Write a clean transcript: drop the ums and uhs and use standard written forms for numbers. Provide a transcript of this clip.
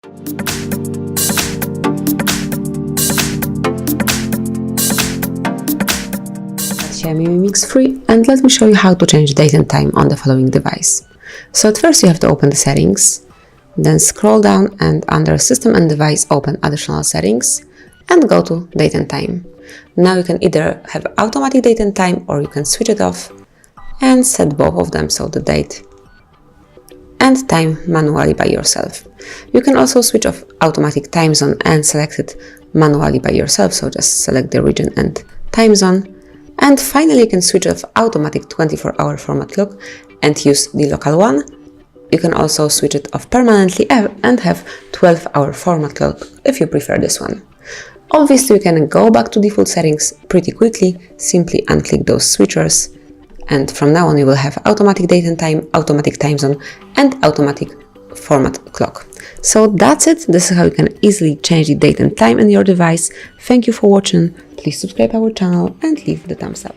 XIAOMI Mi Mix free, and let me show you how to change date and time on the following device. So at first you have to open the settings, then scroll down and under System and Device open Additional Settings and go to Date and Time. Now you can either have automatic date and time or you can switch it off and set both of them, so the date and time manually by yourself. You can also switch off automatic time zone and select it manually by yourself, so just select the region and time zone. And finally you can switch off automatic 24-hour format clock and use the local one. You can also switch it off permanently and have 12-hour format clock if you prefer this one. Obviously you can go back to default settings pretty quickly, simply unclick those switchers, and from now on you will have automatic date and time, automatic time zone and automatic format clock. So that's it. This is how you can easily change the date and time in your device. Thank you for watching. Please subscribe our channel and leave the thumbs up.